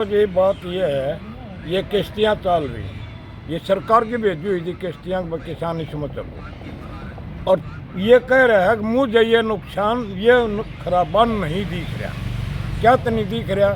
ये बात ये है, ये किश्तियाँ चल रही हैं, ये सरकार की भेजी हुई थी किश्तियाँ किसान इसमें चलो, और ये कह रहा है कि मुझे ये नुकसान ये खराबा नहीं दिख रहा। क्या तो नहीं दिख रहा?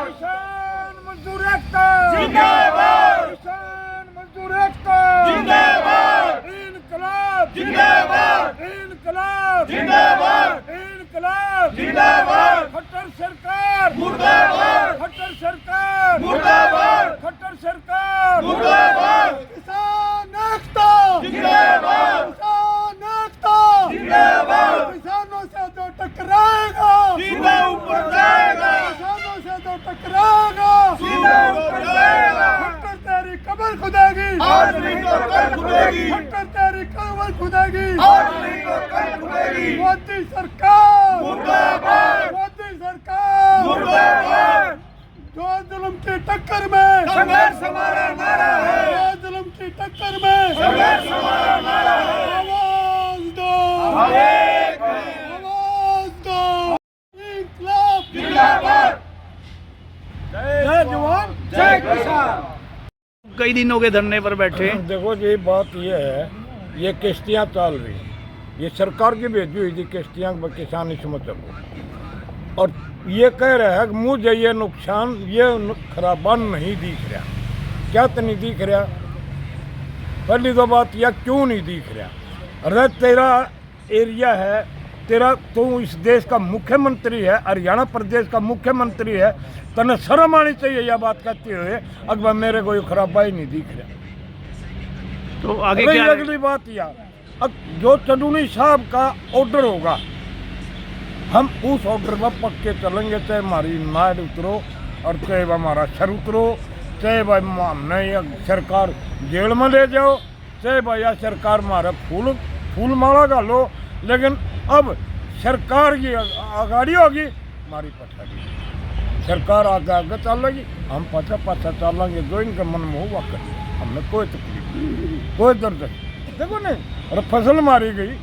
किसान मजदूर एकता जिंदाबाद, किसान मजदूर एकता जिंदाबाद, इनकलाब जिंदाबाद, इनकलाब जिंदाबाद, इनकलाब जिंदाबाद, खट्टर सरकार मुर्दाबाद, खट्टर सरकार मुर्दाबाद, खट्टर सरकार मुर्दाबाद, किसान एकता जिंदाबाद, किसान एकता जिंदाबाद, किसानों से जो टकराएगा सीधा ऊपर जाएगा, किसानों से जो टकराएगा सीधा ऊपर जाएगा, खट्टर तेरी कब्र खुदेगी आज नहीं तो कल खुदेगी, खट्टर तेरी कब्र खुदेगी आज नहीं तो कल खुदेगी, मोदी सरकार मुर्दाबाद, मोदी सरकार मुर्दाबाद, जो जुल्म की टक्कर में संघर्ष हमारा नारा है, जो जुल्म की टक्कर में संघर्ष हमारा नारा है, आवाज दो आवाज दो, इनकलाब जिंदाबाद, जय जवान जय किसान। कई दिन हो गए धरने पर बैठे। देखो ये बात ये है, ये किश्तियाँ चल रही हैं, ये सरकार की भेजी हुई थी किश्तियाँ किसान इसमें चलो, और ये कह रहा है कि मुझे ये नुकसान ये खराबा नहीं दिख रहा। क्या तो नहीं दिख रहा? पहली तो बात यह क्यों नहीं दिख रहा? अरे तेरा एरिया है, तेरा तू इस देश का मुख्यमंत्री है, हरियाणा प्रदेश का मुख्यमंत्री है, तने शर्म आनी चाहिए यह बात कहते हुए अकबर मेरे को ये खराबा ही नहीं दिख रहा। तो आगे क्या? अगली बात यह, अब जो चंदूनी साहब का ऑर्डर होगा हम उस ऑर्डर पर पक्के चलेंगे, चाहे हमारी नाड़ उतरो और चाहे हमारा सर उतरो, चाहे भाई हमने सरकार जेल में ले जाओ, चाहे भाई सरकार हमारा फूल माला डालो, लेकिन अब सरकार की आगाड़ी होगी हमारी पछाड़ी, सरकार आगे आगे चलेगी हम पाछा पाछा चलेंगे, जो इनके मन में हुआ करेंगे, हमें कोई तकलीफ कोई दर्द नहीं। देखो नहीं, और फसल मारी गई,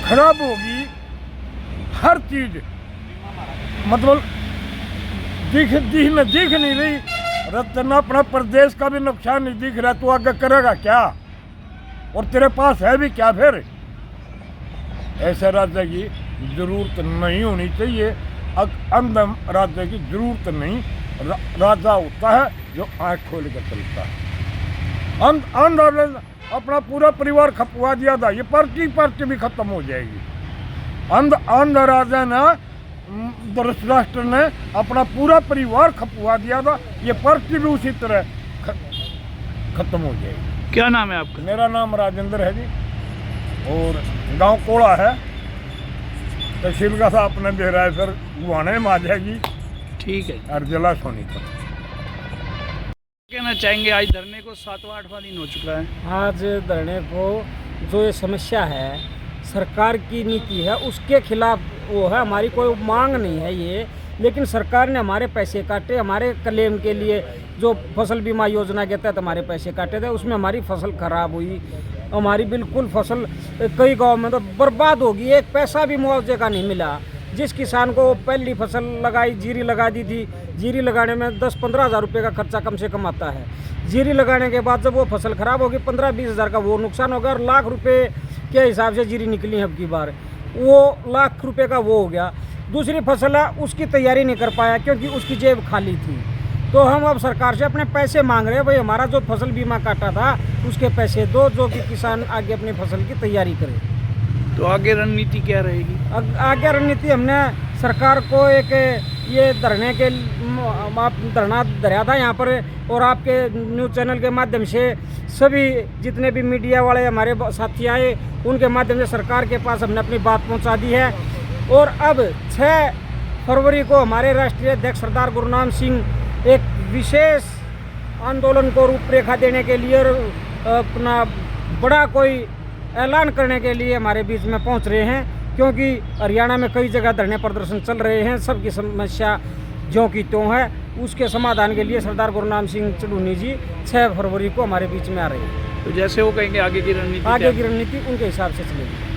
खराब होगी हर चीज, मतलब दिख नहीं रही। रतन अपना प्रदेश का भी नुकसान नहीं दिख रहा, तो आगे करेगा क्या? और तेरे पास है भी क्या फिर? ऐसे राज्य की जरूरत नहीं होनी चाहिए, अंध राज्य की जरूरत नहीं। राजा होता है जो आँख खोल कर चलता है। अंध अपना पूरा परिवार खपवा दिया था, ये पर्ची भी खत्म हो जाएगी। अंध राजा ने धृतराष्ट्र ने अपना पूरा परिवार खपवा दिया था, ये पर्ची भी उसी तरह खत्म हो जाएगी। क्या नाम है आपका? मेरा नाम राजेंद्र है जी, और गांव कोड़ा है, तहसील का था अपने बेरा, फिर गुआने में आ जाएगी। ठीक है। और जिला सोनीपत। कहना चाहेंगे, आज धरने को 7वां 8वां दिन हो चुका है। आज धरने को जो ये समस्या है, सरकार की नीति है उसके खिलाफ वो है, हमारी कोई मांग नहीं है ये, लेकिन सरकार ने हमारे पैसे काटे, हमारे क्लेम के लिए जो फसल बीमा योजना के तहत हमारे पैसे काटे थे, उसमें हमारी फसल खराब हुई, हमारी बिल्कुल फसल कई गांव में तो बर्बाद होगी, एक पैसा भी मुआवजे का नहीं मिला। जिस किसान को पहली फसल लगाई, जीरी लगा दी थी, जीरी लगाने में 10-15 हज़ार रुपये का खर्चा कम से कम आता है। जीरी लगाने के बाद जब वो फसल खराब होगी 15-20 हज़ार का वो नुकसान होगा, और लाख रुपए के हिसाब से जीरी निकली है अब की बार, वो लाख रुपए का वो हो गया। दूसरी फसल है उसकी तैयारी नहीं कर पाया क्योंकि उसकी जेब खाली थी। तो हम अब सरकार से अपने पैसे मांग रहे हैं, भाई हमारा जो फसल बीमा काटा था उसके पैसे दो, जो कि किसान आगे अपनी फसल की तैयारी करे। तो आगे रणनीति क्या रहेगी? आगे रणनीति हमने सरकार को एक ये धरने के धरना धरा था यहाँ पर, और आपके न्यूज़ चैनल के माध्यम से सभी जितने भी मीडिया वाले हमारे साथी आए उनके माध्यम से सरकार के पास हमने अपनी बात पहुँचा दी है। और अब 6 फरवरी को हमारे राष्ट्रीय अध्यक्ष सरदार गुरनाम सिंह एक विशेष आंदोलन को रूपरेखा देने के लिए और अपना बड़ा कोई ऐलान करने के लिए हमारे बीच में पहुंच रहे हैं, क्योंकि हरियाणा में कई जगह धरने प्रदर्शन चल रहे हैं, सबकी समस्या ज्यों की त्यों है। उसके समाधान के लिए सरदार गुरनाम सिंह चढ़ूनी जी 6 फरवरी को हमारे बीच में आ रहे हैं। तो जैसे वो कहेंगे आगे की रणनीति उनके हिसाब से चलेगी।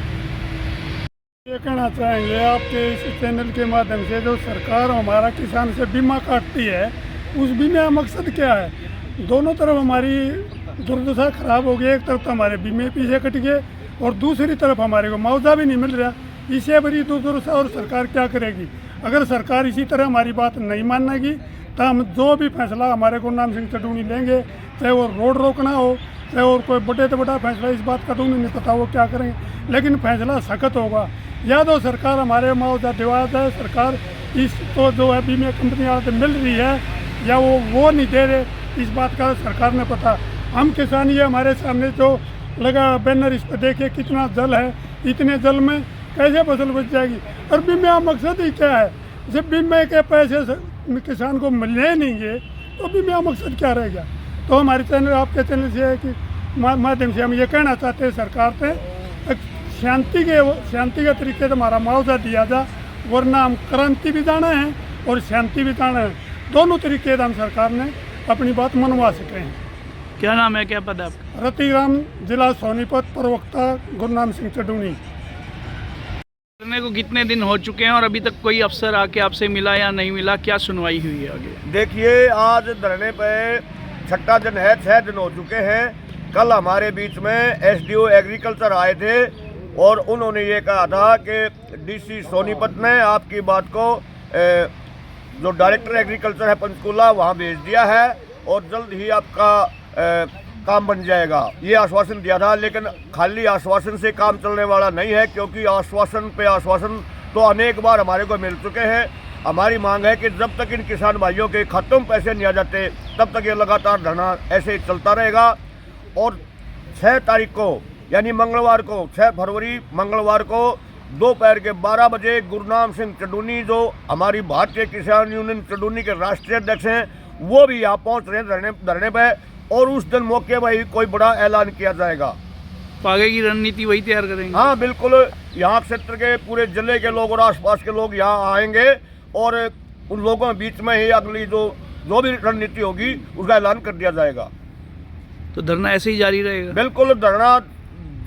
ये कहना चाहेंगे आपके इस चैनल के माध्यम से, जो सरकार हमारा किसान से बीमा काटती है, उस बीमे का मकसद क्या है? दोनों तरफ हमारी दुर्दशा खराब हो गई। एक तरफ तो हमारे बीमे पीछे कट गए और दूसरी तरफ हमारे को मुआवजा भी नहीं मिल रहा। इससे बड़ी दुर्दशा और सरकार क्या करेगी? अगर सरकार इसी तरह हमारी बात नहीं मानेगी तो हम जो भी फैसला हमारे गुरनाम सिंह चडूनी लेंगे, चाहे वो रोड रोकना हो, चाहे और कोई बड़े से बड़ा फैसला, इस बात का तो उन्हें नहीं पता वो क्या करेंगे, लेकिन फैसला सख्त होगा। या तो सरकार हमारे मुआवजा दिवा जाए, सरकार इस तो जो है बीमे कंपनी वाले मिल रही है या वो नहीं दे रहे, इस बात का सरकार ने पता। हम किसान, ये हमारे सामने जो लगा बैनर, इस पर देखिए कितना जल है, इतने जल में कैसे फसल बच जाएगी? और बीमे का मकसद ही क्या है? जब बीमे के पैसे किसान को मिलने नहीं तो बीमे का मकसद क्या रहेगा? तो हमारे चैनल, आपके चैनल से है कि माध्यम से हम ये कहना चाहते हैं सरकार से, शांति के तरीके से हमारा मुआवजा दिया जाए, वरना हम क्रांति भी जाना है और शांति भी जाना है। दोनों तरीके से हम सरकार ने अपनी बात मनवा सके हैं। क्या नाम है, क्या पद है आपका? रतिराम, जिला सोनीपत, प्रवक्ता गुरनाम सिंह चडूनी। धरने को कितने दिन हो चुके हैं और अभी तक कोई अफसर आके आपसे मिला या नहीं मिला? क्या सुनवाई हुई है आगे? देखिए, आज धरने पे 6वां दिन है, 6 दिन हो चुके हैं। कल हमारे बीच में SDO एग्रीकल्चर आए थे और उन्होंने ये कहा था कि DC सोनीपत ने आपकी बात को जो डायरेक्टर एग्रीकल्चर है पंचकूला, वहाँ भेज दिया है और जल्द ही आपका काम बन जाएगा, ये आश्वासन दिया था। लेकिन खाली आश्वासन से काम चलने वाला नहीं है, क्योंकि आश्वासन पे आश्वासन तो अनेक बार हमारे को मिल चुके हैं। हमारी मांग है कि जब तक इन किसान भाइयों के खातों में पैसे नहीं आ जाते, तब तक ये लगातार धरना ऐसे ही चलता रहेगा। और 6 तारीख को, यानी मंगलवार को, 6 फरवरी मंगलवार को दोपहर के 12 बजे गुरनाम सिंह चडूनी, जो हमारी भारतीय किसान यूनियन चडूनी के राष्ट्रीय अध्यक्ष हैं, वो भी यहाँ पहुँच रहे हैं धरने पर, और उस दिन मौके पर ही कोई बड़ा ऐलान किया जाएगा। तो आगे की रणनीति वही तैयार करेंगे? हाँ बिल्कुल, यहाँ क्षेत्र के पूरे जिले के लोग और आसपास के लोग यहाँ आएंगे और उन लोगों के बीच में ही अगली जो भी रणनीति होगी उसका ऐलान कर दिया जाएगा। तो धरना ऐसे ही जारी रहेगा? बिल्कुल, धरना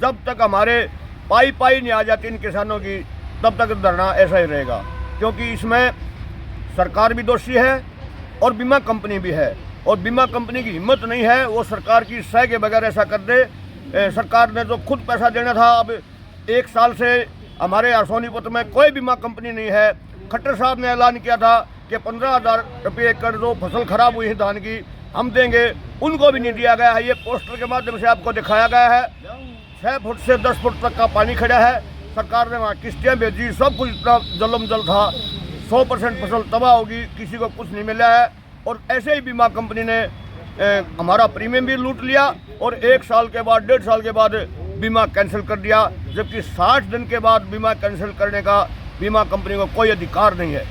जब तक हमारे पाई नहीं आ जाती इन किसानों की, तब तक धरना ऐसा ही रहेगा, क्योंकि इसमें सरकार भी दोषी है और बीमा कंपनी भी है। और बीमा कंपनी की हिम्मत नहीं है वो सरकार की सह के बगैर ऐसा कर दे। सरकार ने जो खुद पैसा देना था, अब 1 साल से हमारे सोनीपत में कोई बीमा कंपनी नहीं है। खट्टर साहब ने ऐलान किया था कि 15,000 रुपये एकड़ जो फसल खराब हुई है धान की, हम देंगे, उनको भी नहीं दिया गया है। ये पोस्टर के माध्यम से आपको दिखाया गया है। 6 फुट से 10 फुट तक का पानी खड़ा है। सरकार ने वहाँ किश्तियाँ भेजी, सब कुछ इतना जलम जल था, 100% फसल तबाह होगी, किसी को कुछ नहीं मिला है। और ऐसे ही बीमा कंपनी ने हमारा प्रीमियम भी लूट लिया और 1 साल के बाद, 1.5 साल के बाद बीमा कैंसिल कर दिया, जबकि 60 दिन के बाद बीमा कैंसिल करने का बीमा कंपनी को कोई अधिकार नहीं है।